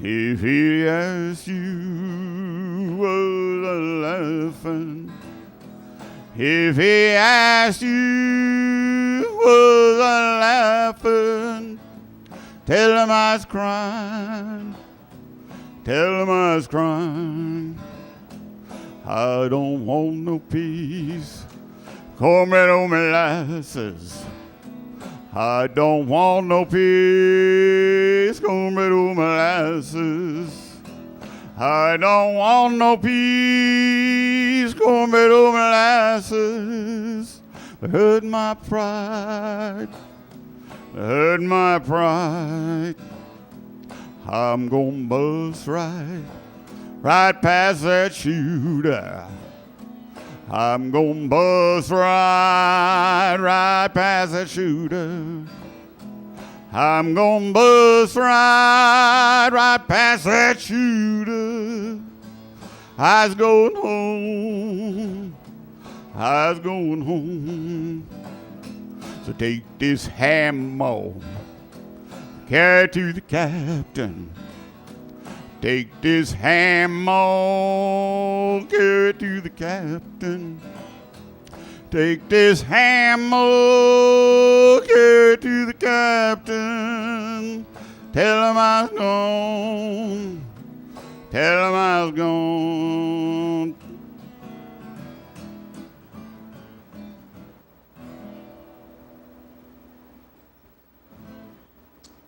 If he asked you, was I laughing? If he asked you, was I laughing? Tell him I was crying. Tell him I was crying. I don't want no peace. Cornbread or molasses. I don't want no peace. Cornbread or molasses. I don't want no peace. Cornbread or molasses. Hurt my pride. Hurt my pride. I'm gonna bust right past that shooter. I'm gonna bust right past that shooter. I'm gonna bust right past that shooter. I was going home. I was going home. So take this hammer, carry it to the captain. Take this hammer, carry it to the captain. Take this hammer, carry it to the captain. Tell him I was gone. Tell him I was gone.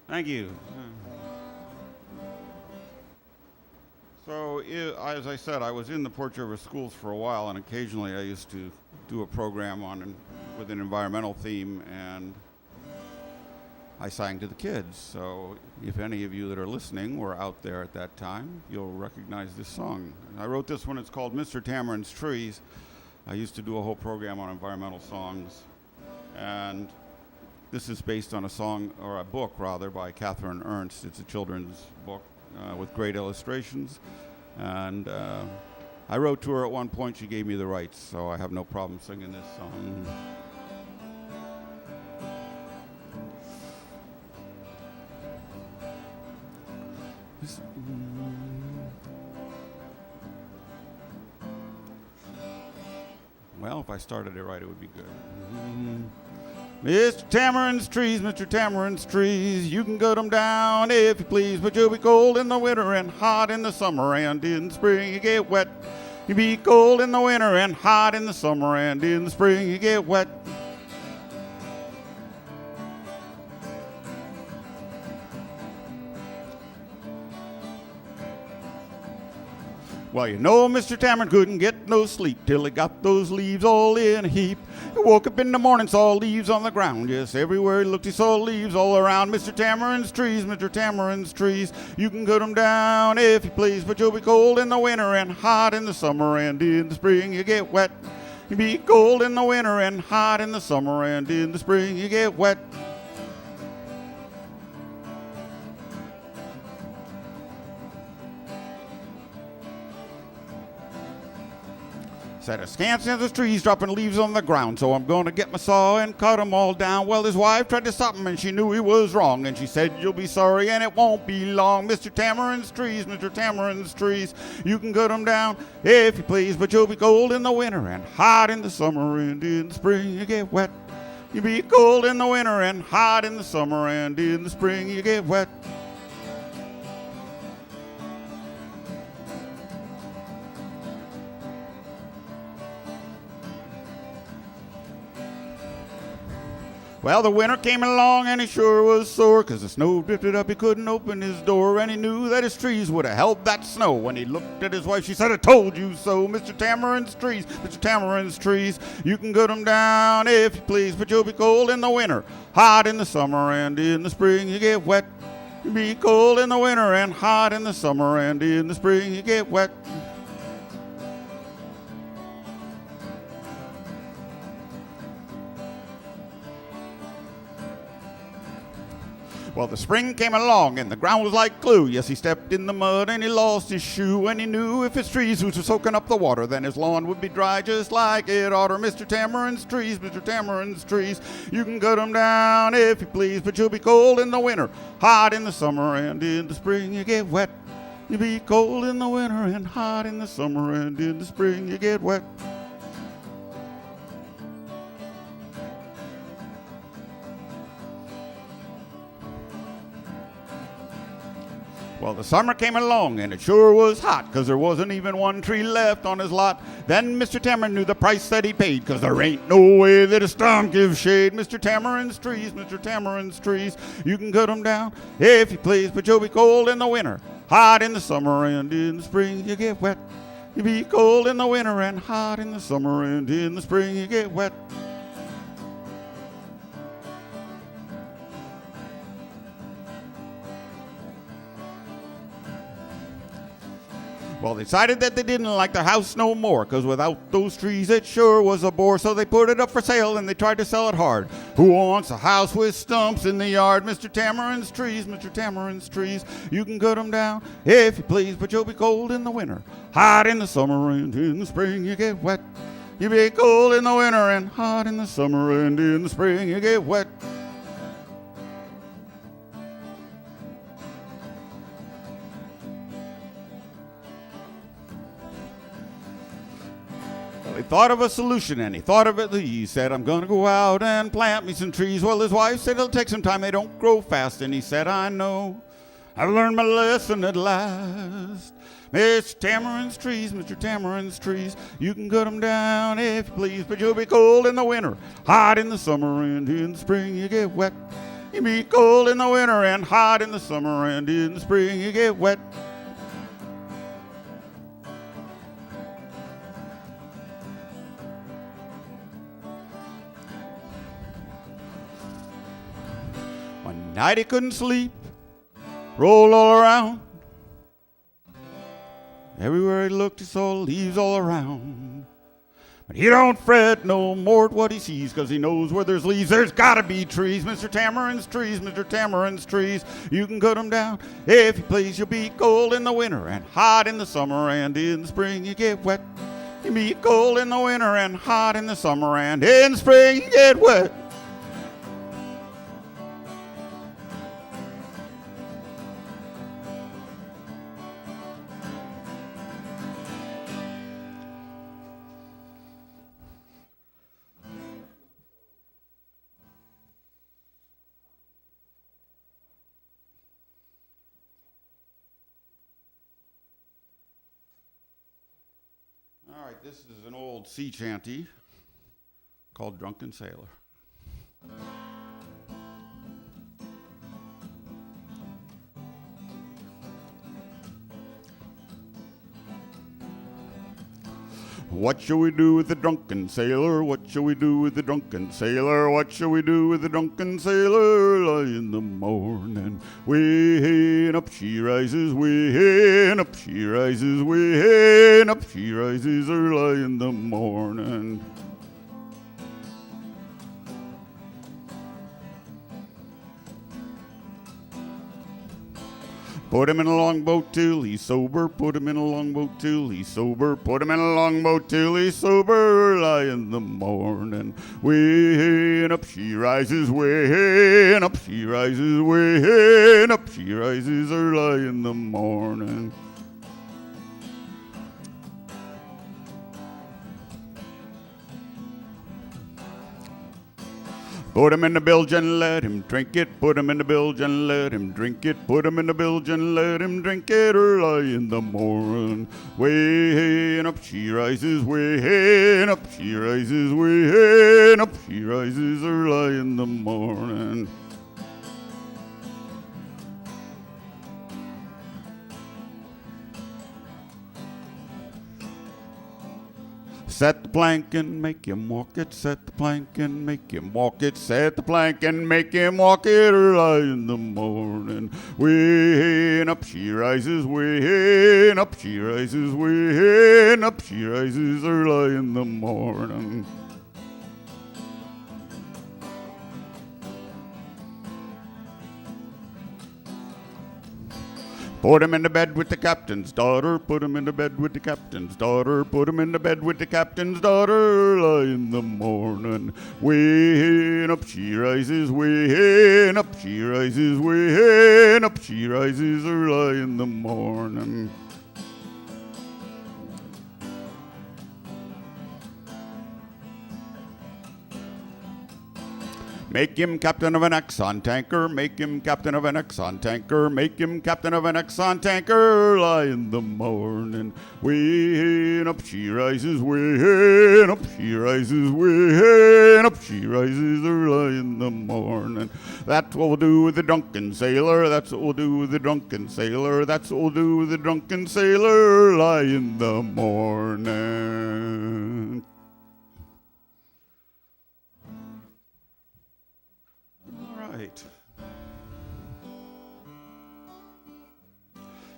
Thank you. So, as I said, I was in the Port Jervis schools for a while, and occasionally I used to do a program with an environmental theme, and I sang to the kids. So, if any of you that are listening were out there at that time, you'll recognize this song. I wrote this one. It's called Mr. Tamarins Trees. I used to do a whole program on environmental songs, and this is based on a song, or a book rather, by Catherine Ernst. It's a children's book with great illustrations. And I wrote to her at one point. She gave me the rights, so I have no problem singing this song. Well, if I started it right, it would be good. Mr. Tamarins Trees, Mr. Tamarins Trees, you can cut them down if you please, but you'll be cold in the winter and hot in the summer, and in the spring you get wet. You'll be cold in the winter and hot in the summer, and in the spring you get wet. Well, you know Mr. Tamarin couldn't get no sleep till he got those leaves all in a heap. He woke up in the morning, saw leaves on the ground. Yes, everywhere he looked, he saw leaves all around. Mr. Tamarins Trees, Mr. Tamarins Trees, you can cut them down if you please, but you'll be cold in the winter and hot in the summer, and in the spring you get wet. You'll be cold in the winter and hot in the summer, and in the spring you get wet. Said I can't stand the trees dropping leaves on the ground, so I'm going to get my saw and cut them all down. Well, his wife tried to stop him, and she knew he was wrong, and she said, you'll be sorry, and it won't be long. Mr. Tamarins Trees, Mr. Tamarins Trees, you can cut them down if you please, but you'll be cold in the winter and hot in the summer, and in the spring you get wet. You'll be cold in the winter and hot in the summer, and in the spring you get wet. Well, the winter came along and he sure was sore, 'cause the snow drifted up, he couldn't open his door, and he knew that his trees would have held that snow. When he looked at his wife, she said, I told you so. Mr. Tamarins Trees, Mr. Tamarins Trees, you can cut them down if you please, but you'll be cold in the winter, hot in the summer, and in the spring you get wet. You'll be cold in the winter and hot in the summer, and in the spring you get wet. Well, the spring came along and the ground was like glue. Yes, he stepped in the mud and he lost his shoe. And he knew if his trees was soaking up the water, then his lawn would be dry just like it oughter. Mr. Tamarins Trees, Mr. Tamarins Trees, you can cut 'em down if you please, but you'll be cold in the winter, hot in the summer, and in the spring you get wet. You'll be cold in the winter and hot in the summer, and in the spring you get wet. Well, the summer came along, and it sure was hot, 'cause there wasn't even one tree left on his lot. Then Mr. Tamarin knew the price that he paid, 'cause there ain't no way that a stump gives shade. Mr. Tamarins Trees, Mr. Tamarins Trees, you can cut 'em down if you please, but you'll be cold in the winter, hot in the summer, and in the spring you get wet. You'll be cold in the winter and hot in the summer, and in the spring you get wet. Well, they decided that they didn't like their house no more, 'cause without those trees it sure was a bore. So they put it up for sale and they tried to sell it hard. Who wants a house with stumps in the yard? Mr. Tamarins Trees, Mr. Tamarins Trees, you can cut 'em down if you please, but you'll be cold in the winter, hot in the summer, and in the spring you get wet. You'll be cold in the winter and hot in the summer, and in the spring you get wet. He thought of a solution, and he thought of it. He said, I'm going to go out and plant me some trees. Well, his wife said, it'll take some time. They don't grow fast. And he said, I know. I've learned my lesson at last. Mr. Tamarins Trees, Mr. Tamarins Trees, you can cut 'em down if you please, but you'll be cold in the winter, hot in the summer, and in the spring you get wet. You'll be cold in the winter and hot in the summer, and in the spring you get wet. One night he couldn't sleep, rolled all around. Everywhere he looked, he saw leaves all around. But he don't fret no more at what he sees, 'cause he knows where there's leaves, there's gotta be trees. Mr. Tamarins Trees, Mr. Tamarins Trees, you can cut 'em down if you please. You'll be cold in the winter and hot in the summer, and in the spring you get wet. You'll be cold in the winter and hot in the summer, and in the spring you get wet. All right, this is an old sea chanty called Drunken Sailor. What shall we do with the drunken sailor? What shall we do with the drunken sailor? What shall we do with the drunken sailor? Early in the morning, way and up she rises, way and up she rises, way and up she rises, early in the morning. Put him in a longboat till he's sober, put him in a longboat till he's sober, put him in a longboat till he's sober, early in the morning. Way and up she rises, way and up she rises, way and up she rises, early in the morning. Put him in the bilge and let him drink it. Put him in the bilge and let him drink it. Put him in the bilge and let him drink it early in the morning. Way and up she rises, way and up she rises, way and up she rises early in the morning. Set the plank and make him walk it, set the plank and make him walk it, set the plank and make him walk it early in the morning. Way and up she rises, way and up she rises, way and up she rises early in the morning. Put him in the bed with the captain's daughter, put him in the bed with the captain's daughter, put him in the bed with the captain's daughter, early in the morning. Way up she rises, way up she rises, way up she rises, early in the morning. Make him captain of an Exxon tanker, make him captain of an Exxon tanker, make him captain of an Exxon tanker, early in the morning. Way up she rises, way up she rises, way up she rises, early in the morning. That's what we'll do with the drunken sailor, that's what we'll do with the drunken sailor, that's what we'll do with the drunken sailor, early in the morning.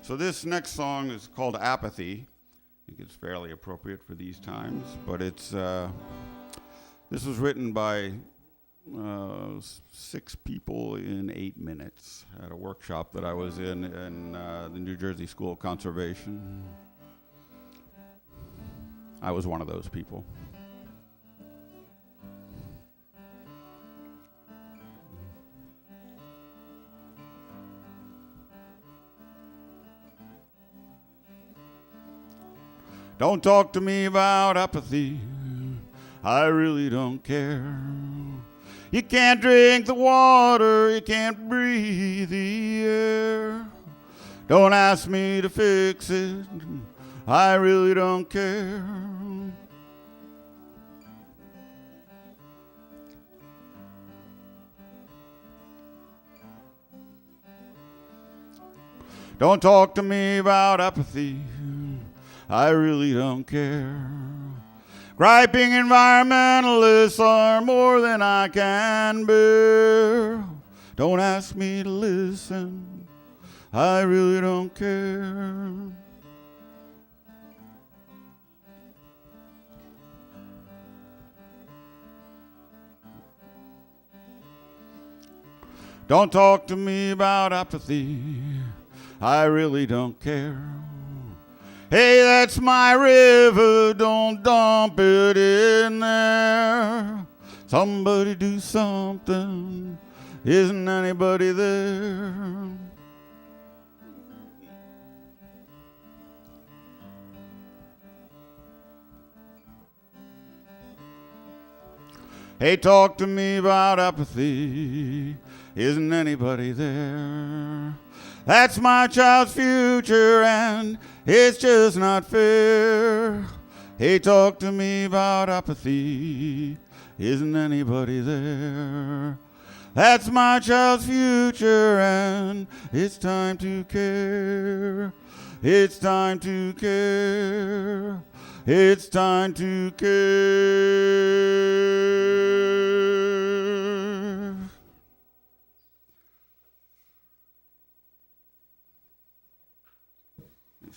So this next song is called Apathy. I think it's fairly appropriate for these times, but it's this was written by 6 people in 8 minutes at a workshop that I was in the New Jersey School of Conservation. I was one of those people. Don't talk to me about apathy, I really don't care. You can't drink the water, you can't breathe the air. Don't ask me to fix it, I really don't care. Don't talk to me about apathy, I really don't care. Griping environmentalists are more than I can bear. Don't ask me to listen, I really don't care. Don't talk to me about apathy, I really don't care. Hey, that's my river, don't dump it in there. Somebody do something, isn't anybody there? Hey, talk to me about apathy, isn't anybody there? That's my child's future and it's just not fair. Hey, talk to me about apathy, isn't anybody there? That's my child's future and it's time to care. It's time to care. It's time to care.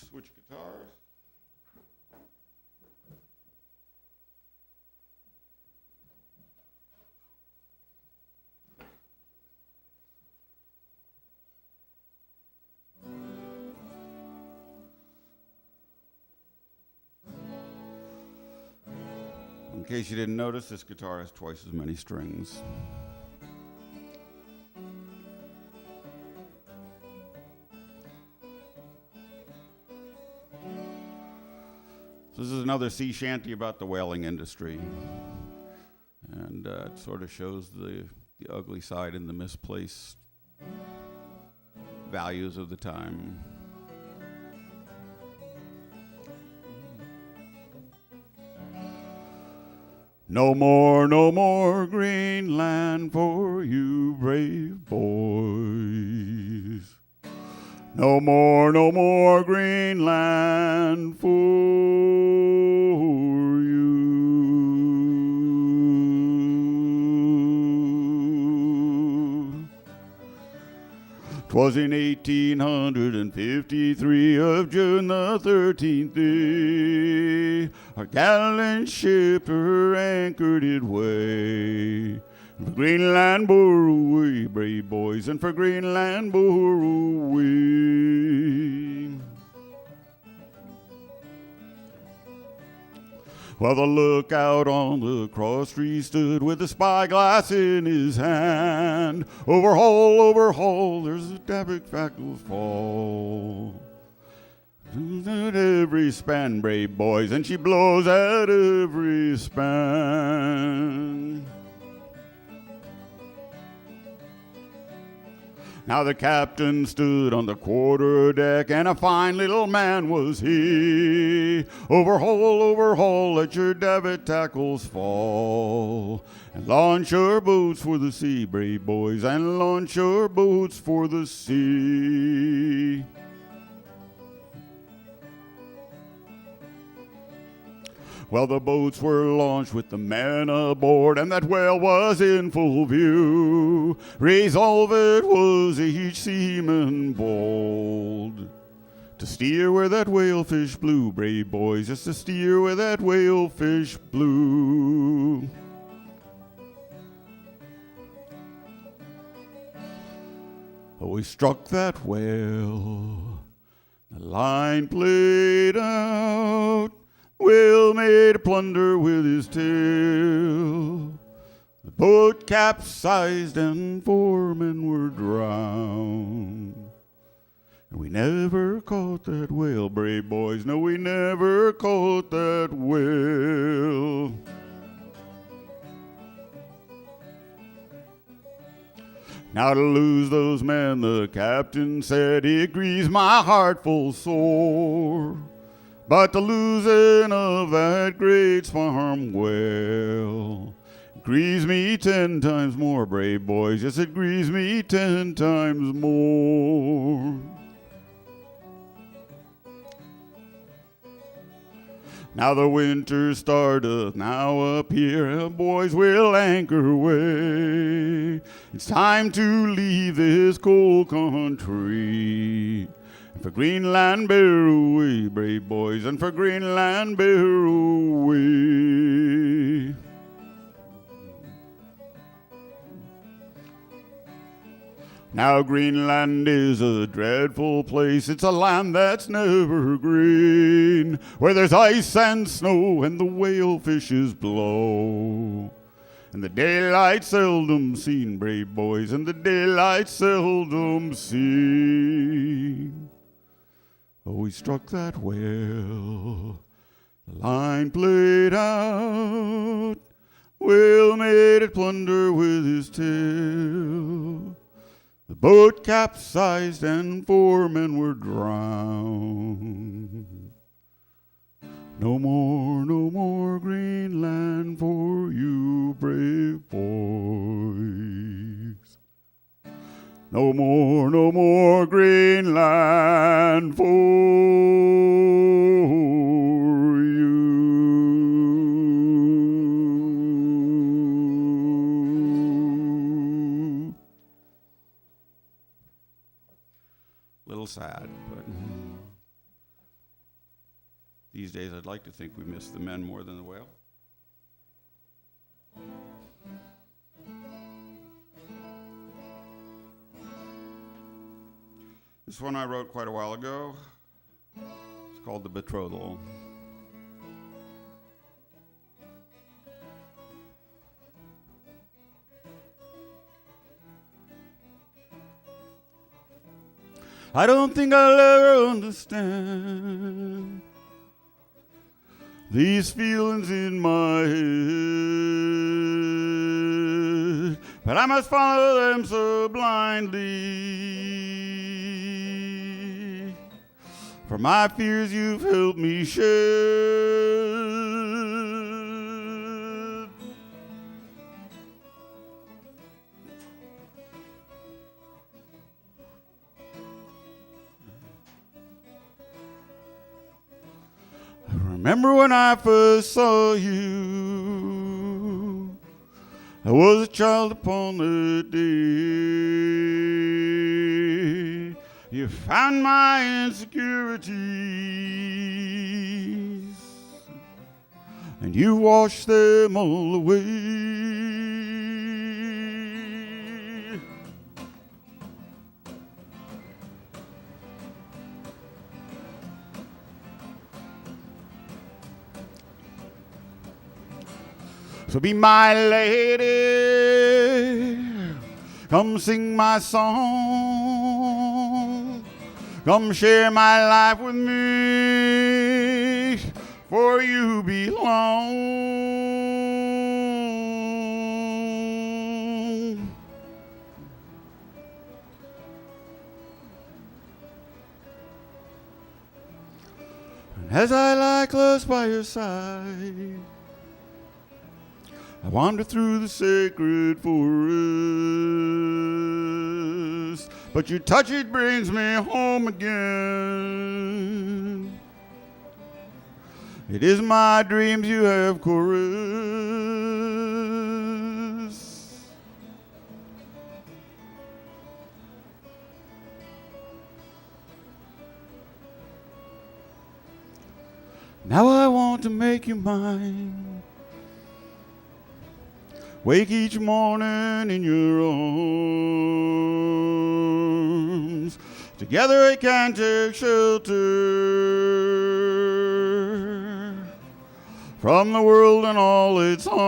Switch guitars. In case you didn't notice, this guitar has twice as many strings. This is another sea shanty about the whaling industry. And it sort of shows the ugly side and the misplaced values of the time. No more Greenland for you brave boys. No more Greenland for you. 'Twas in 1853 of June the 13th day, our gallant shipper anchored it way. For Greenland bore away, brave boys, and for Greenland bore away. Well, the lookout on the cross tree stood with the spyglass in his hand. Overhaul, there's the Tabernacle fall. At every span, brave boys, and she blows at every span. Now the captain stood on the quarter deck, and a fine little man was he. Overhaul, let your davit tackles fall. And launch your boats for the sea, brave boys, and launch your boats for the sea. Well, the boats were launched with the men aboard, and that whale was in full view. Resolved was each seaman bold to steer where that whalefish blew, brave boys, just to steer where that whalefish blew. Oh, we struck that whale, the line played out. Will made a plunder with his tail. The boat capsized and 4 men were drowned. And we never caught that whale, brave boys. No, we never caught that whale. Now to lose those men, the captain said, it grieves my heart full sore. But the losing of that great sperm whale grieves me 10 times more, brave boys. Yes, it grieves me 10 times more. Now the winter starteth now appear, and boys will anchor weigh. It's time to leave this cold country. For Greenland bear away, brave boys, and for Greenland bear away. Now Greenland is a dreadful place. It's a land that's never green, where there's ice and snow and the whale fishes blow. And the daylight seldom seen, brave boys, and the daylight seldom seen. Oh, we struck that whale, the line played out. Whale made it plunder with his tail. The boat capsized and 4 men were drowned. No more Greenland for you, brave boys. No more Greenland for you. Little sad, but these days I'd like to think we miss the men more than the whale. This one I wrote quite a while ago. It's called The Betrothal. I don't think I'll ever understand these feelings in my head, but I must follow them so blindly. For my fears you've helped me shed. I remember when I first saw you, I was a child upon the day. You found my insecurities, and you washed them all away. So be my lady, come sing my song, come share my life with me, for you belong. And as I lie close by your side, I wander through the sacred forest, but your touch, it brings me home again. It is my dreams you have chorused. Now I want to make you mine. Wake each morning in your arms. Together we can take shelter from the world and all its harms.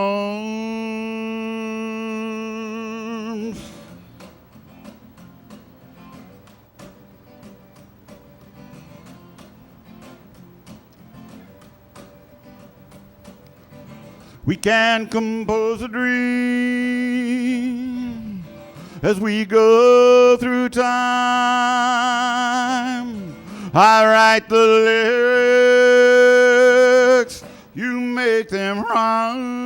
We can compose a dream as we go through time. I write the lyrics, you make them rhyme.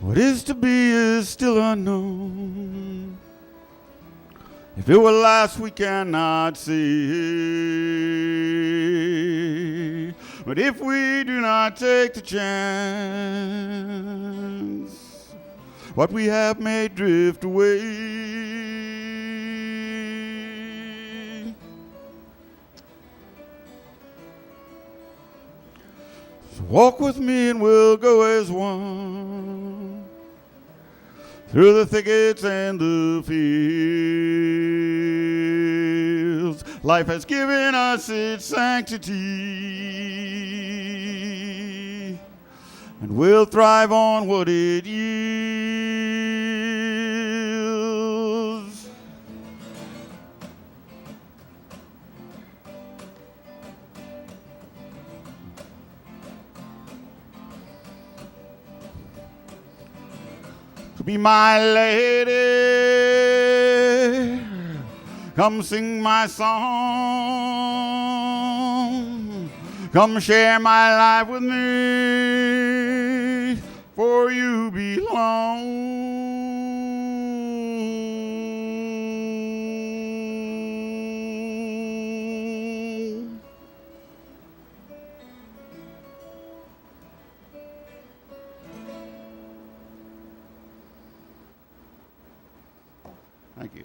What is to be is still unknown. If it will last, we cannot see. But if we do not take the chance, what we have may drift away. So walk with me and we'll go as one, through the thickets and the fields. Life has given us its sanctity, and we'll thrive on what it yields. To be my lady, come sing my song, come share my life with me, for you belong. Thank you.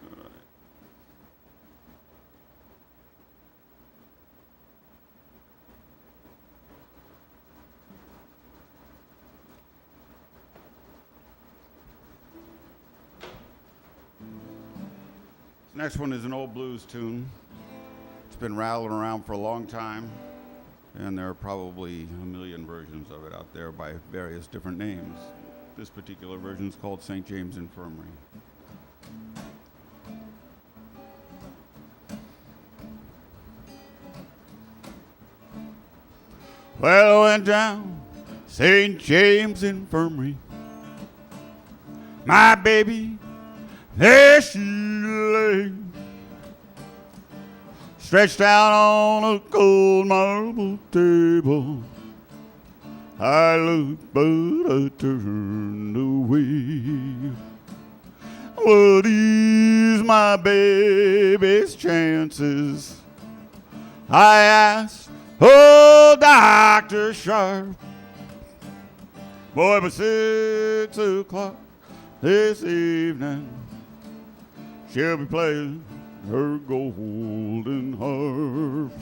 All right. This next one is an old blues tune. It's been rattling around for a long time, and there are probably a million versions of it out there by various different names. This particular version is called St. James Infirmary. Well, I went down St. James Infirmary. My baby, there she lay, stretched out on a cold marble table. I looked, but I turned away. What is my baby's chances? I asked, oh, Dr. Sharp. Boy, by 6 o'clock this evening, she'll be playing her golden harp.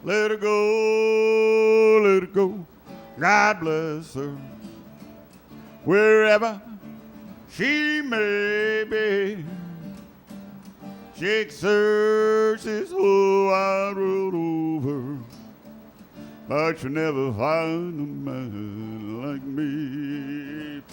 Let her go, God bless her, wherever she may be. She searched this whole wide world over, but you'll never find a man like me.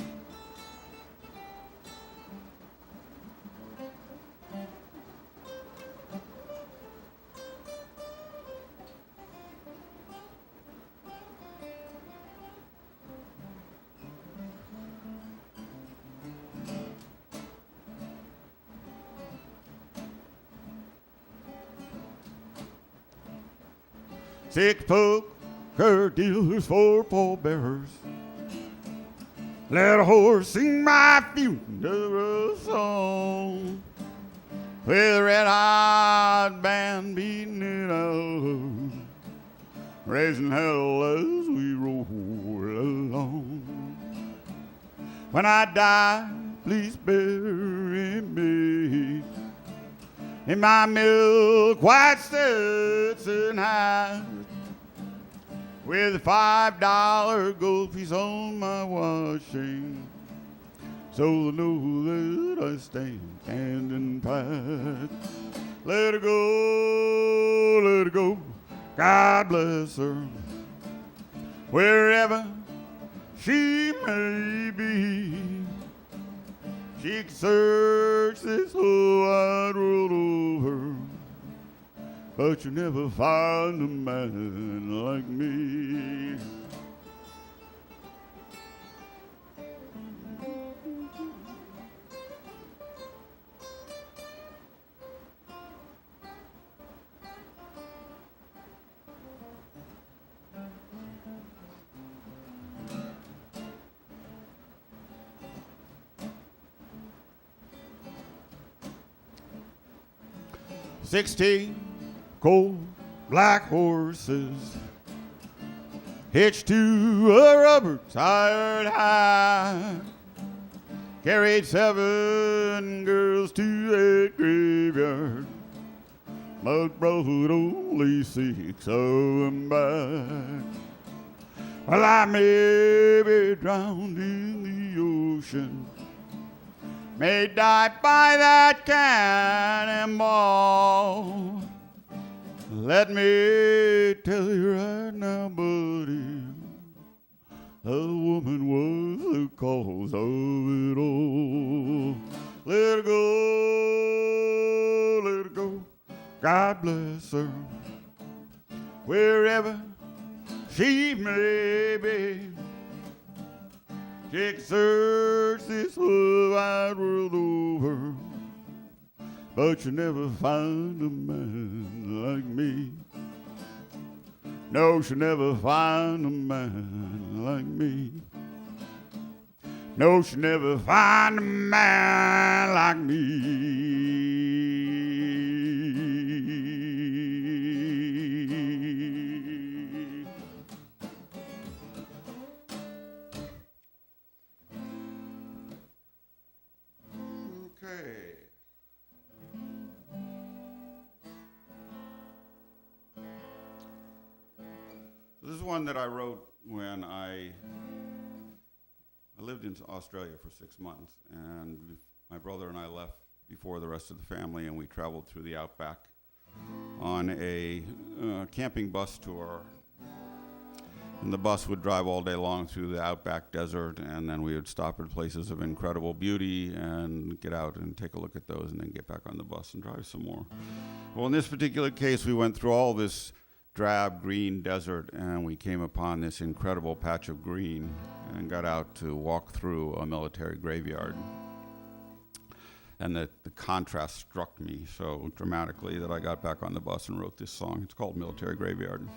Six poker dealers, four pallbearers. Let a horse sing my funeral song, with a red-hot band beating it out, raising hell as we roll along. When I die, please bury me in my milk white Stetson hat, with a $5 gold piece on my watch chain, so they know that I stand and pat. Let her go, God bless her, wherever she may be. She can search this whole wide world over, but you'll never find a man like me. "16 cold black horses hitched to a rubber-tired hack, carried 7 girls to a graveyard, but brought only 6 of them back. Well, I may be drowned in the ocean, may die by that cannonball. Let me tell you right now, buddy, a woman was the cause of it all. Let her go, God bless her, wherever she may be. She can search this whole wide world over, but you'll never find a man like me. No, she'll never find a man like me. No, she'll never find a man like me. This is one that I wrote when I lived in Australia for 6 months, and my brother and I left before the rest of the family, and we traveled through the outback on a camping bus tour. And the bus would drive all day long through the outback desert, and then we would stop at places of incredible beauty and get out and take a look at those, and then get back on the bus and drive some more. Well, in this particular case, we went through all this drab green desert, and we came upon this incredible patch of green and got out to walk through a military graveyard. And the contrast struck me so dramatically that I got back on the bus and wrote this song. It's called Military Graveyard.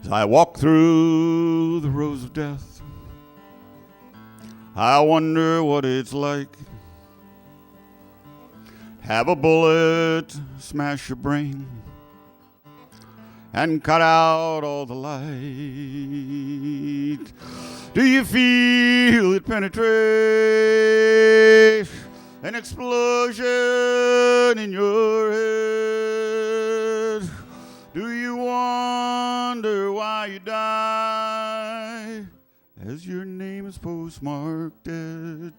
As I walk through the rows of death, I wonder what it's like. Have a bullet smash your brain and cut out all the light. Do you feel it penetrate? An explosion in your head. Do you wonder why you die as your name is postmarked dead?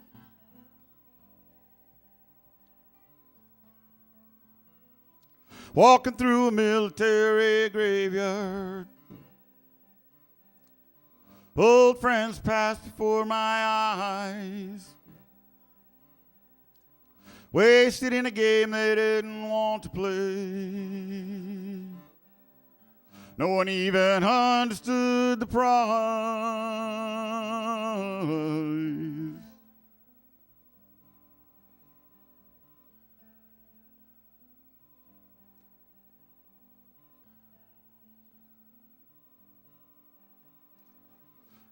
Walking through a military graveyard, old friends pass before my eyes, wasted in a game they didn't want to play. No one even understood the prize.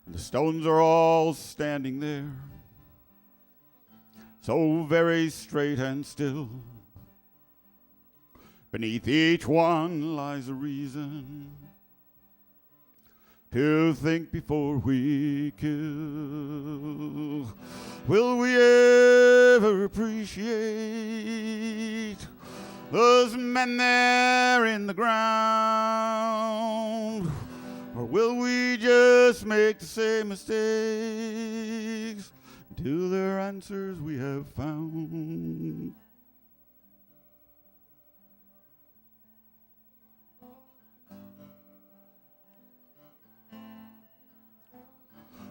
The stones are all standing there, so very straight and still. Beneath each one lies a reason to think before we kill. Will we ever appreciate those men there in the ground? Or will we just make the same mistakes until there are answers we have found?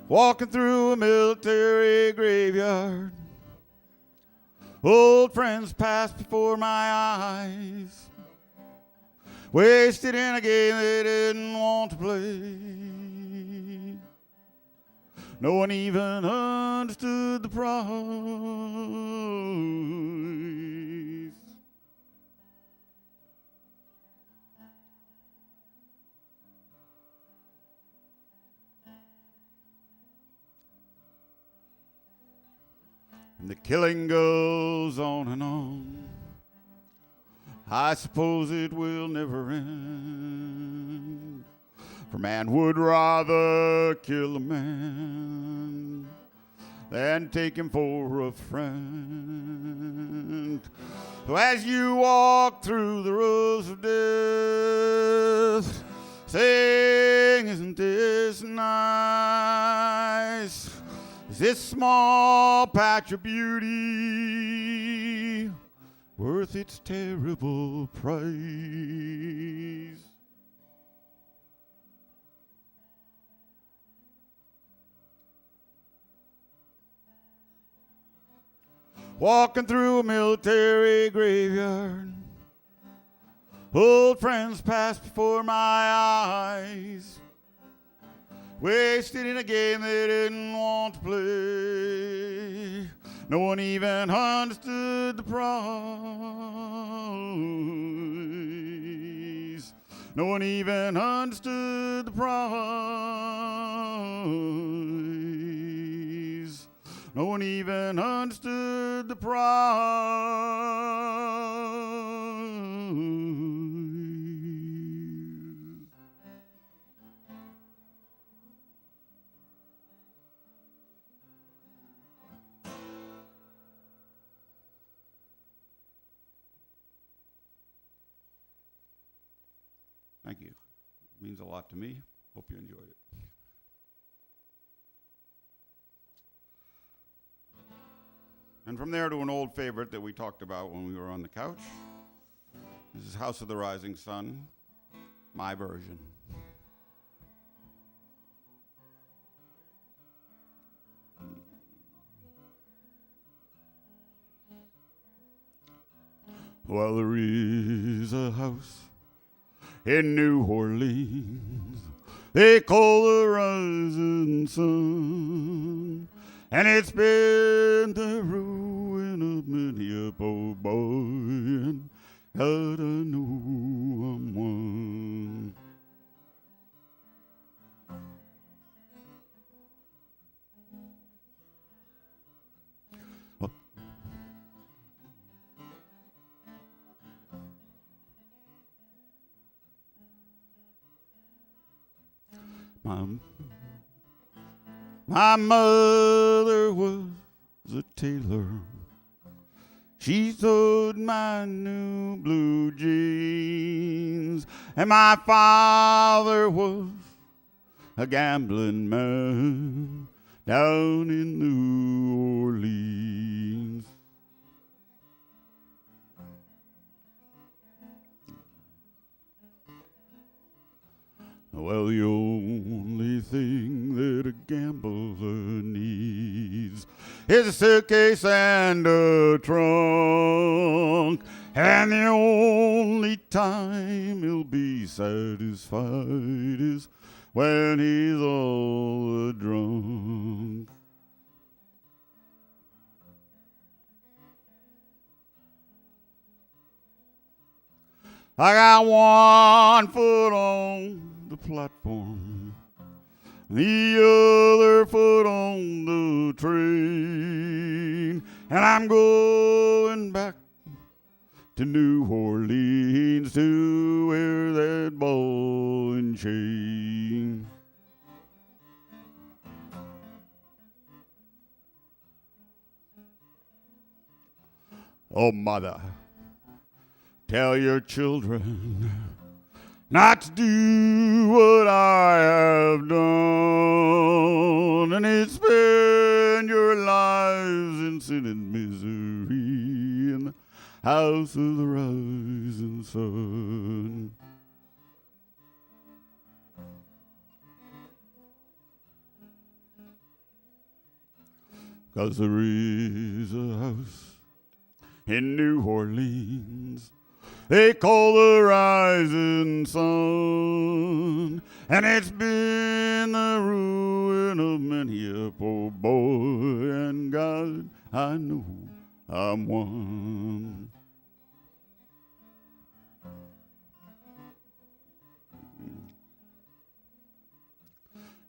Walking through a military graveyard, old friends pass before my eyes, wasted in a game they didn't want to play. No one even understood the prize. And the killing goes on and on. I suppose it will never end. For man would rather kill a man than take him for a friend. So as you walk through the rows of death, saying, isn't this nice? Is this small patch of beauty worth its terrible price? Walking through a military graveyard, old friends pass before my eyes, wasted in a game they didn't want to play. No one even understood the prize. No one even understood the prize. No one even understood the prize. Thank you. It means a lot to me. Hope you enjoyed it. And from there to an old favorite that we talked about when we were on the couch. This is House of the Rising Sun, my version. Well, there is a house in New Orleans they call the Rising Sun, and it's been the ruin of many a poor boy, and God, I know I'm one. My mother was a tailor. She sewed my new blue jeans. And my father was a gambling man down in New Orleans. Well, the only thing that a gambler needs is a suitcase and a trunk. And the only time he'll be satisfied is when he's all drunk. I got one foot on the platform, the other foot on the train, and I'm going back to New Orleans to wear that ball and chain. Oh, mother, tell your children not to do what I have done, and it's spend your lives in sin and misery in the house of the rising sun. Cause there is a house in New Orleans they call the rising sun, and it's been the ruin of many a poor boy, and God, I know I'm one.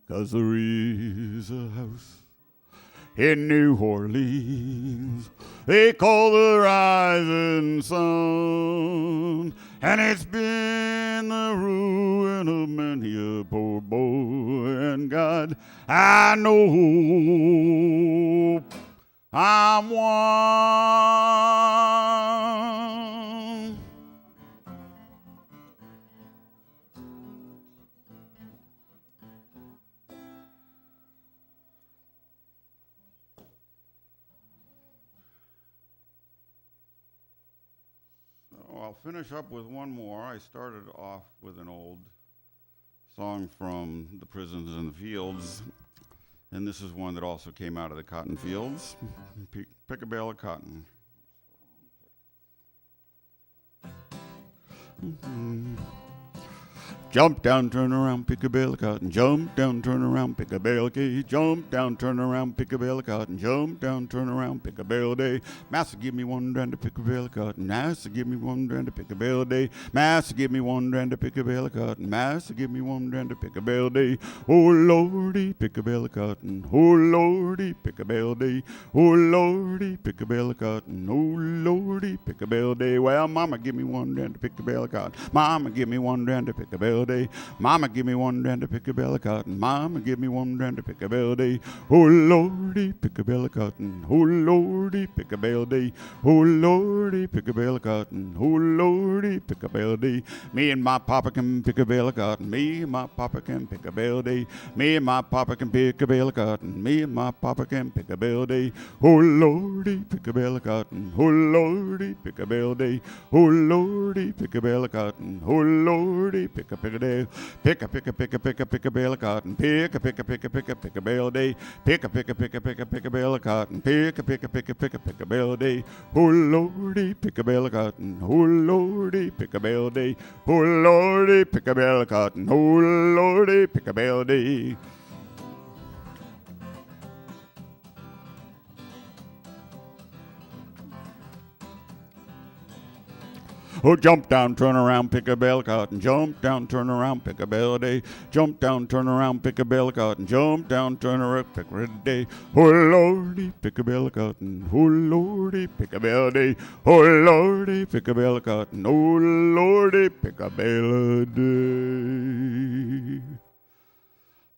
Cause there is a house in New Orleans they call the rising sun, and it's been the ruin of many a poor boy, and God, I know I'm one. I'll finish up with one more. I started off with an old song from The Prisons and the Fields, and this is one that also came out of the cotton fields. Pick a bale of cotton. Jump down, turn around, pick a bale of cotton. Jump down, turn around, pick a bale of hay. Jump down, turn around, pick a bale of cotton. Jump down, turn around, pick a bale of day. Master, give me $1 to pick a bale of cotton. Master, give me $1 to pick a bale of day. Master, give me $1 to pick a bale of cotton. Master, give me $1 to pick a bale of day. Oh Lordy, pick a bale of cotton. Oh Lordy, pick a bale of day. Oh Lordy, pick a bale of cotton. Oh Lordy, pick a bale of day. Well, Mama, give me $1 to pick a bale of cotton. Mama, give me $1 to pick a bale of day. Mama, give me $1 to pick a bale of cotton. Mama, give me $1 to pick a bale of day. Oh Lordy, pick a bale of cotton. Oh Lordy, pick a bale of day. Oh Lordy, pick a bale of cotton. Oh Lordy, pick a bale of day. Me and my papa can pick a bale of cotton. Me and my papa can pick a bale of day. Me and my papa can pick a bale of cotton. Me and my papa can pick a bale of day. Oh Lordy, pick a bale of cotton. Oh Lordy, pick a bale of day. Oh Lordy, pick a bale of cotton. Oh Lordy, pick a day. Pick a bale of cotton. Pick a bale of day. Pick a bale of cotton. Pick a bale of day. Oh Lordy, pick a bale of cotton. Oh Lordy, pick a bale of day. Oh Lordy, pick a bale of cotton. Oh Lordy, pick a bale of day. Oh, jump down, turn around, pick a bale of cotton. Jump down, turn around, pick a bale of day. Jump down, turn around, pick a bale of cotton. Jump down, turn around, pick a day. Oh Lordy, pick a bale of cotton. Oh Lordy, pick a bale of day. Oh Lordy, pick a bale of cotton. Oh Lordy, pick a bale of day.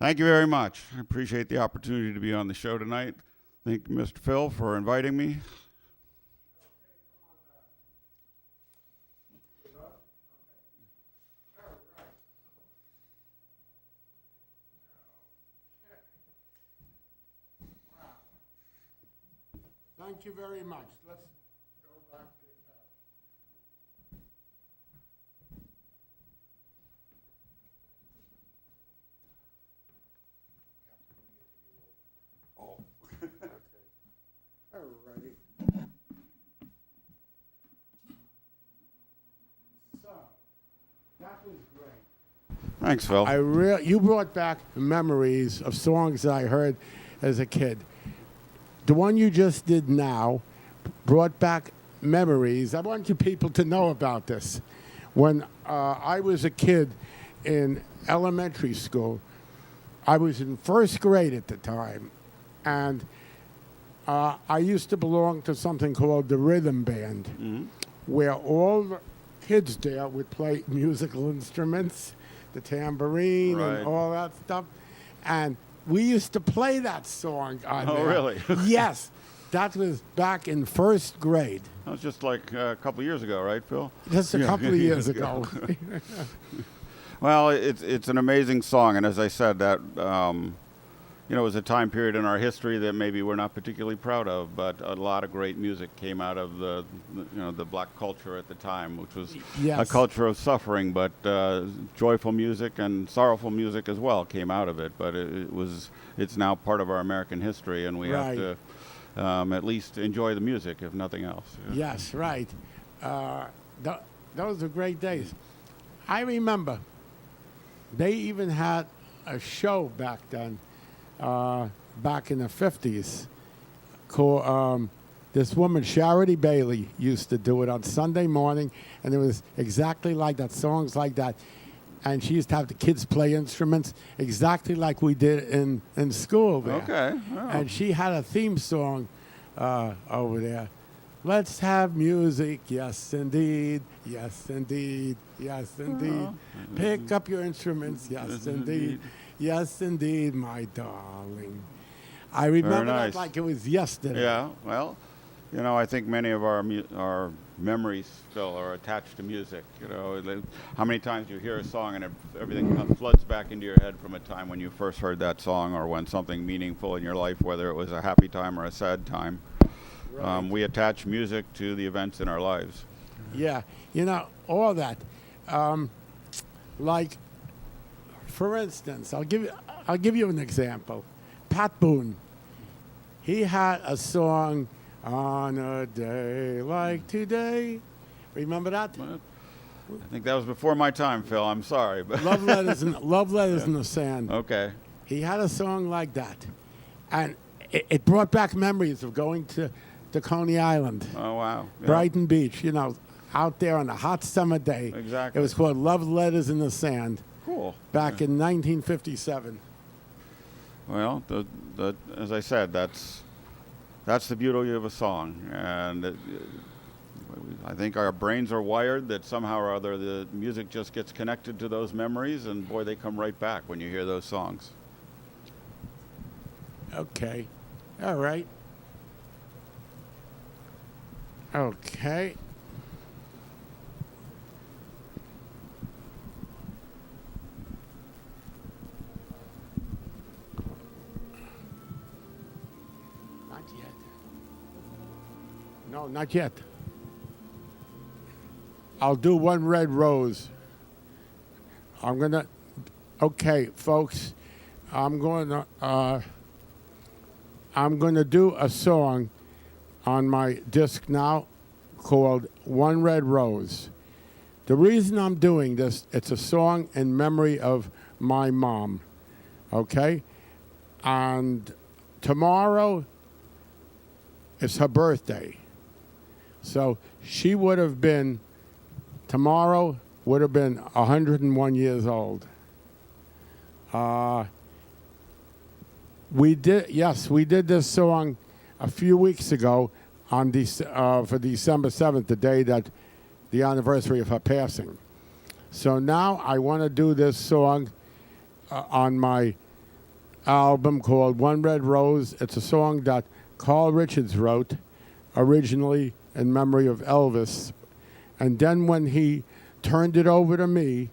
Thank you very much. I appreciate the opportunity to be on the show tonight. Thank you, Mr. Phil, for inviting me. Thank you very much. Let's go back to the couch. Oh. All righty. So, that was great. Thanks, Phil. You brought back memories of songs that I heard as a kid. The one you just did now brought back memories. I want you people to know about this. When I was a kid in elementary school, I was in first grade at the time, and I used to belong to something called the rhythm band, where all the kids there would play musical instruments, the tambourine and all that stuff. And we used to play that song on there. Oh, really? Yes. That was back in first grade. That was just like a couple years ago, right, Phil? Just a couple of years ago. Well, it's an amazing song, and as I said, that it was a time period in our history that maybe we're not particularly proud of, but a lot of great music came out of the black culture at the time, which was a culture of suffering, but joyful music and sorrowful music as well came out of it. But it's now part of our American history, and we have to at least enjoy the music, if nothing else. Yeah. Yes, right. Those were great days. I remember they even had a show back then, back in the 50s, called, this woman, Charity Bailey, used to do it on Sunday morning, and it was exactly like that, songs like that. And she used to have the kids play instruments exactly like we did in school there. Okay. Wow. And she had a theme song over there. Let's have music, yes indeed, yes indeed, yes indeed. Pick up your instruments, yes indeed, yes indeed, my darling. I remember that like it was yesterday. Yeah, well, I think many of our memories still are attached to music. How many times you hear a song and everything floods back into your head from a time when you first heard that song, or when something meaningful in your life, whether it was a happy time or a sad time. Right. We attach music to the events in our lives. Yeah, all that. Like, for instance, I'll give you an example. Pat Boone, he had a song, "On a Day Like Today." Remember that? I think that was before my time, Phil. I'm sorry, but Love Letters in the Sand. Okay. He had a song like that, and it brought back memories of going to Coney Island. Oh, wow. Yeah. Brighton Beach, out there on a hot summer day. Exactly. It was called Love Letters in the Sand. Cool. Back in 1957. Well, as I said, that's the beauty of a song, and I think our brains are wired that somehow or other the music just gets connected to those memories, and boy, they come right back when you hear those songs. Okay. All right. Okay. Not yet. No, not yet. I'll do One Red Rose. Okay, folks, I'm going to do a song on my disc now called One Red Rose. The reason I'm doing this, it's a song in memory of my mom, okay? And tomorrow is her birthday. So tomorrow would have been 101 years old. We did this song a few weeks ago for December 7th, the day that the anniversary of her passing. So now I want to do this song on my album called One Red Rose. It's a song that Carl Richards wrote originally in memory of Elvis. And then when he turned it over to me,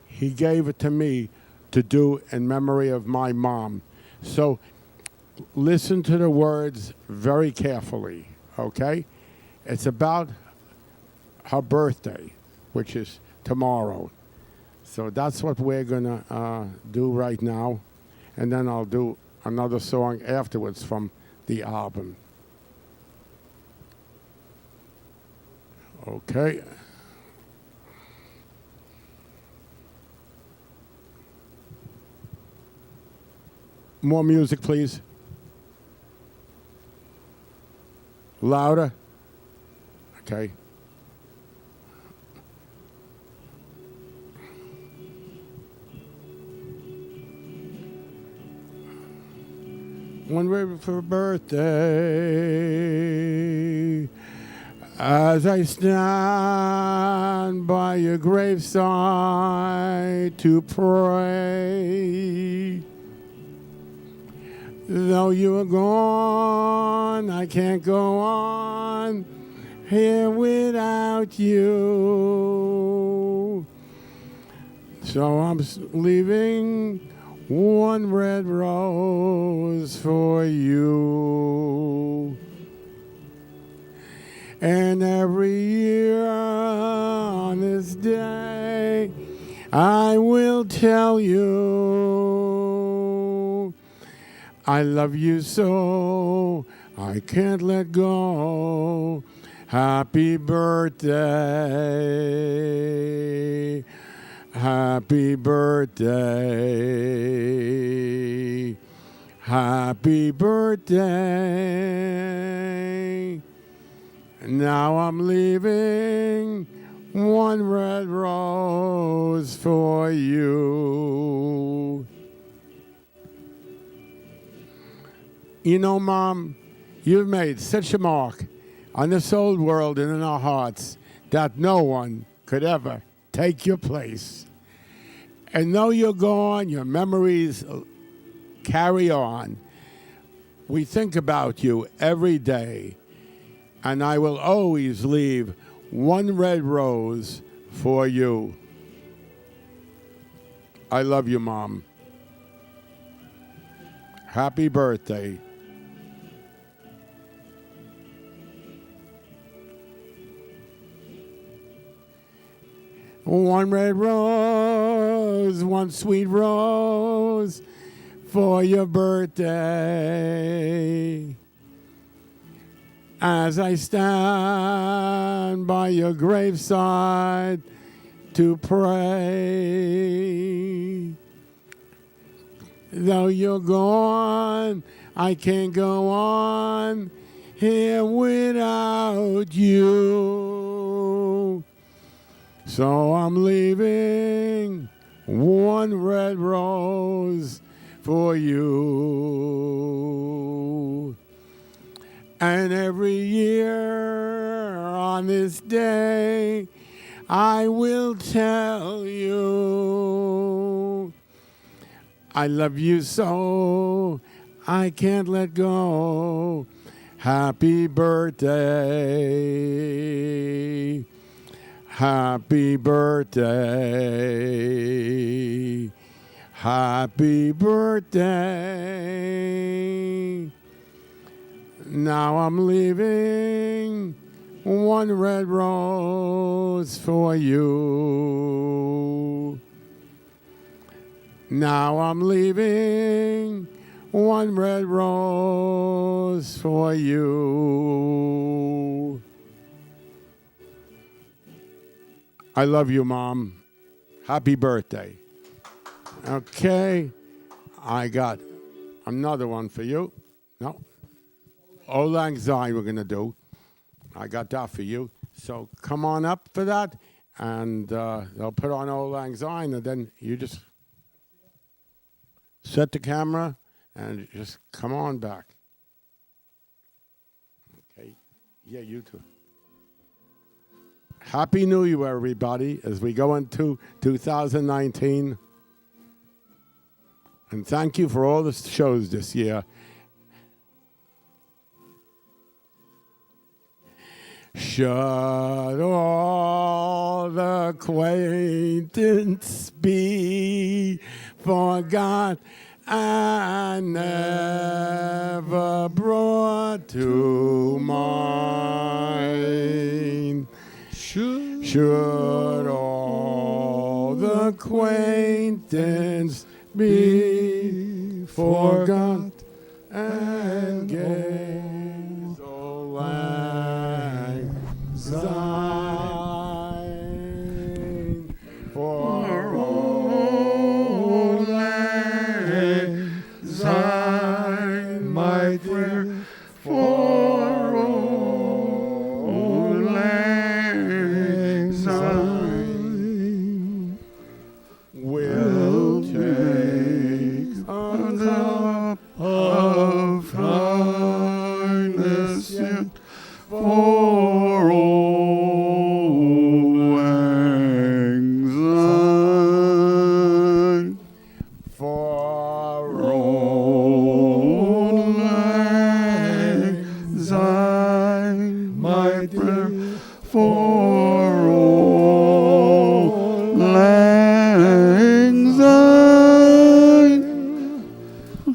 he gave it to me to do in memory of my mom. So listen to the words very carefully, okay? It's about her birthday, which is tomorrow. So that's what we're going to do right now. And then I'll do another song afterwards from the album. Okay. More music, please. Louder. Okay. One river for birthday, as I stand by your graveside to pray. Though you are gone, I can't go on here without you. So I'm leaving one red rose for you. And every year on this day, I will tell you I love you so, I can't let go. Happy birthday. Happy birthday. Happy birthday. Now I'm leaving one red rose for you. You know, Mom, you've made such a mark on this old world and in our hearts that no one could ever take your place. And though you're gone, your memories carry on. We think about you every day, and I will always leave one red rose for you. I love you, Mom. Happy birthday. One red rose, one sweet rose for your birthday. As I stand by your graveside to pray. Though you're gone, I can't go on here without you. So I'm leaving one red rose for you. And every year on this day, I will tell you I love you so, I can't let go. Happy birthday. Happy birthday. Happy birthday. Now I'm leaving one red rose for you. Now I'm leaving one red rose for you. I love you, Mom. Happy birthday. Okay, I got another one for you. No. Auld Lang Syne we're going to do. I got that for you. So come on up for that, and they'll put on Auld Lang Syne, and then you just set the camera and just come on back. Okay. Yeah, you too. Happy New Year, everybody, as we go into 2019. And thank you for all the shows this year. Should all the acquaintance be forgot and never brought to mind? Should all the acquaintance be forgot and gaze old lang syne for old lang syne, my dear, for old lang syne will take a cup of kindness yet for old lang syne, for old lang syne, my dear, for old lang syne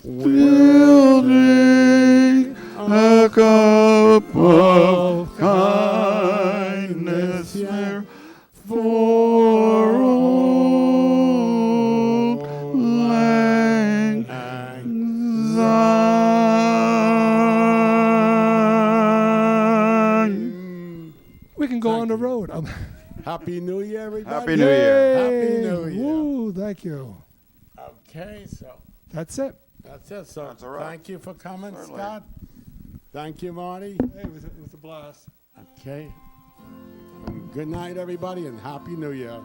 will drink a cup of kindness here for old lang syne. We can go on the road. Happy New Year, everybody. Happy New Year. Happy New Year. Woo, thank you. Okay, so That's it. that's it. So That's all right. thank you for coming, Certainly. Scott. Thank you, Marty. Hey, it was a blast. Okay. Good night, everybody, and Happy New Year.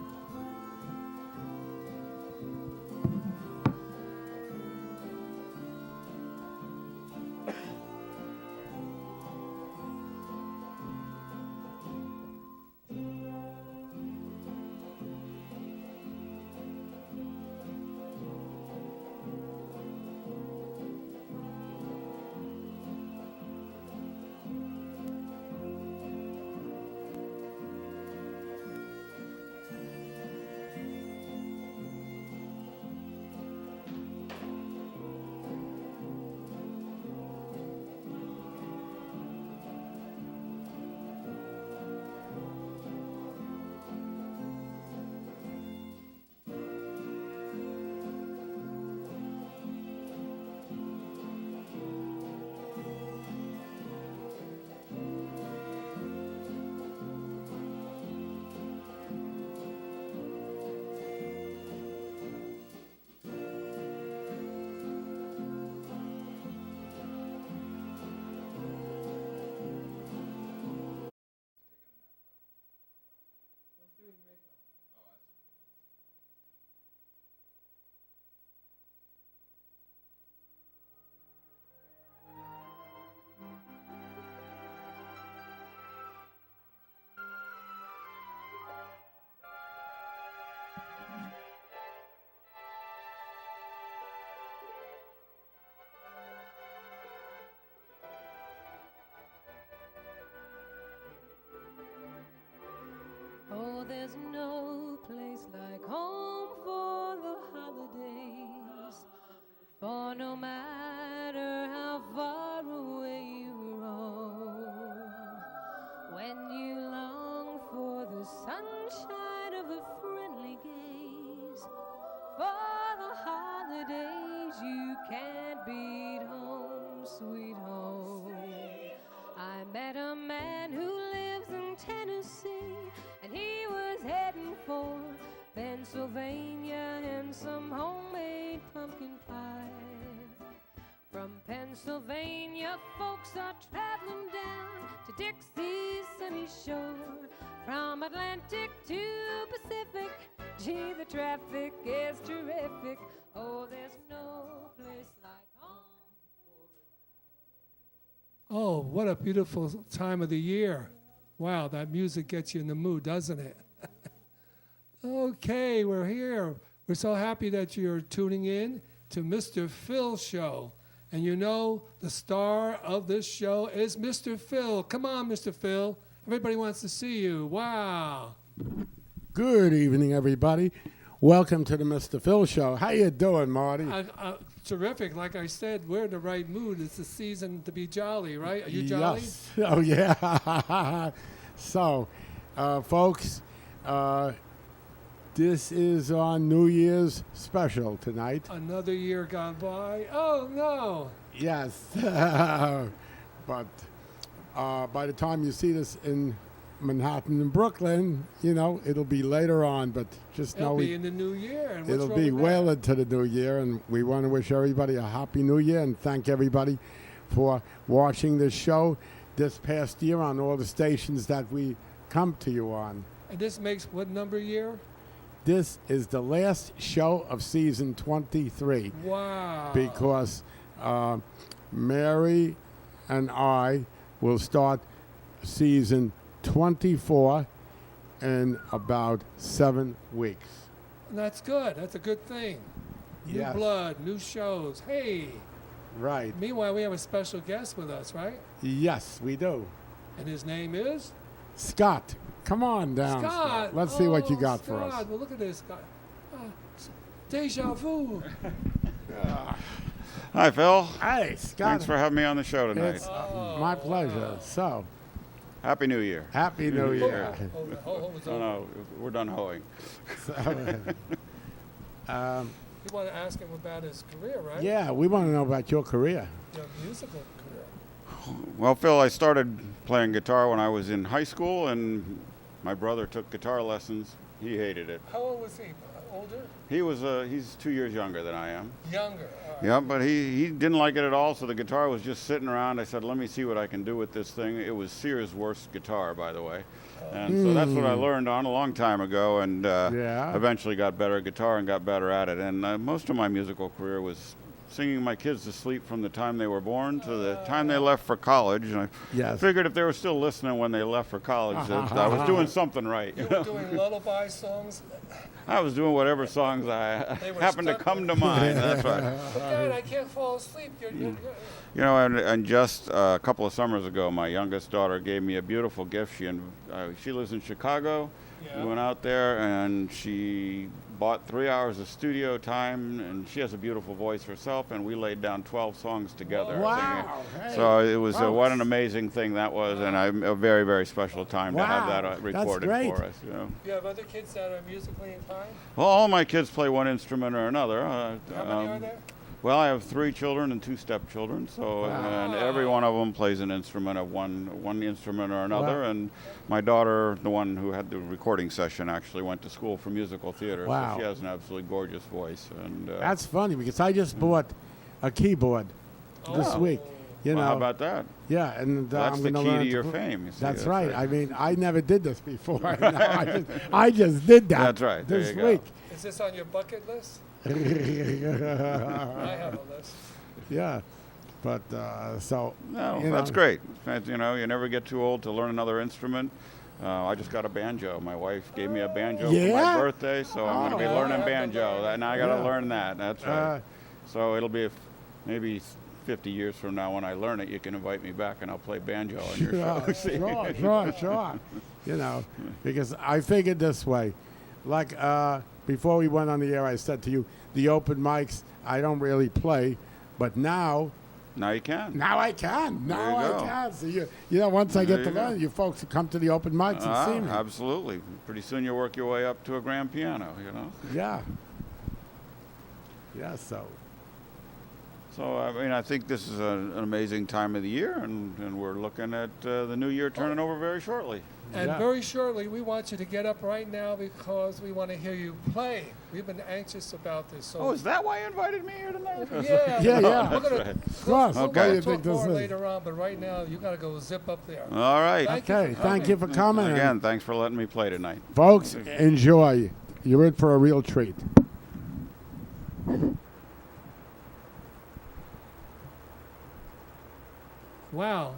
Oh, there's no place like home for the holidays. For no matter how far away you roam, when you long for the sunshine of a friendly gaze, for the holidays you can't beat home, sweet home. I met a man who lives in Tennessee, and he was heading for Pennsylvania and some homemade pumpkin pie. From Pennsylvania, folks are traveling down to Dixie's sunny shore. From Atlantic to Pacific, gee, the traffic is terrific. Oh, there's no place like home. Oh, what a beautiful time of the year. Wow, that music gets you in the mood, doesn't it? Okay, we're here. We're so happy that you're tuning in. to Mr. Phil's show. And you know the star of this show is Mr. Phil. Come on, Mr. Phil. Everybody wants to see you. Wow. Good evening, everybody. Welcome to the Mr. Phil Show. How you doing, Marty? Terrific. Like I said, we're in the right mood. It's the season to be jolly, right? Are you jolly? Yes. Oh, yeah. So, folks, this is our New Year's special tonight. Another year gone by. Oh, no. Yes. But by the time you see this in Manhattan and Brooklyn, you know, it'll be later on. But just It'll know be in the new year. And what's it'll wrong be with well that? into the new year. And we want to wish everybody a happy new year and thank everybody for watching this show this past year on all the stations that we come to you on. And this makes what number year? This is the last show of season 23 Wow. because Mary and I will start season 24 in about 7 weeks. And that's good. That's a good thing. New Yes. blood, new shows. Hey. Right. Meanwhile, we have a special guest with us, right? Yes, we do. And his name is? Scott, come on down. Scott. Let's see what you Oh, got for us. Scott. Well, look at this guy. Deja vu. Hi, Phil. Hey, Scott. Thanks for having me on the show tonight. It's my pleasure. So, Happy New Year. Happy New Year. Oh, no, we're done hoeing. You want to ask him about his career, right? Yeah, we want to know about your career. Your musical career. Well, Phil, I started playing guitar when I was in high school, and my brother took guitar lessons. He hated it. How old was he? Older? He's 2 years younger than I am. Younger. Yeah, but he didn't like it at all, so the guitar was just sitting around. I said, let me see what I can do with this thing. It was Sears' worst guitar, by the way. And so that's what I learned on a long time ago, and Yeah. eventually got better at guitar and got better at it. And most of my musical career was singing my kids to sleep from the time they were born to the time they left for college. And I Yes. figured if they were still listening when they left for college, that I was doing something right. You were doing lullaby songs. I was doing whatever songs I They were happened to stuck come to mind. That's right. Dad, I can't fall asleep. You're You know, and just a couple of summers ago, my youngest daughter gave me a beautiful gift. She lives in Chicago. Yeah. We went out there, and she bought 3 hours of studio time, and she has a beautiful voice herself, and we laid down 12 songs together. Wow. singing. Hey, So it was what an folks. amazing thing that was, and a very, very special time to have Wow, that that's recorded great. for us. You know. You have other kids that are musically inclined? Well, all my kids play one instrument or another. How many are there? Well, I have 3 children and 2 stepchildren, so and every one of them plays an instrument of one instrument or another. Wow. And my daughter, the one who had the recording session, actually went to school for musical theater, Wow. so she has an absolutely gorgeous voice. And That's funny because I just bought a keyboard this week. You well, know, how about that? yeah, and That's I'm the going key to learn to your put- fame. You see, That's right. right. I mean, I never did this before. No, I just did that. That's right. There This you go. week. Is this on your bucket list? I have a list. Yeah, but so No, you that's know. great. You know, you never get too old to learn another instrument. I just got a banjo. My wife gave me a banjo for Yeah? my birthday, so I'm going to be Oh. learning I have to banjo, learn. and I got to Yeah. learn that. That's right. Uh, So it'll be maybe 50 years from now when I learn it, you can invite me back and I'll play banjo on your show. See? Sure. You know, because I figured this way, like before we went on the air, I said to you, the open mics I don't really play, but now Now you can. I can. Now There you I go. can. So you know, once I There get to you go. learn, you folks will come to the open mics and see me. Absolutely. Pretty soon you'll work your way up to a grand piano, you know. Yeah. Yeah. So. So, I mean, I think this is an amazing time of the year, and we're looking at the new year turning over very shortly. And Yeah. very shortly, we want you to get up right now because we want to hear you play. We've been anxious about this. So Oh, is that why you invited me here tonight? yeah, Yeah. We're gonna Ross, we'll what Okay. do you talk think this more is? later on, but right now you got to go zip up there. All right. Thank you Okay. for Thank you coming. for coming. and Again, thanks for letting me play tonight. folks, enjoy. You're in for a real treat. Wow,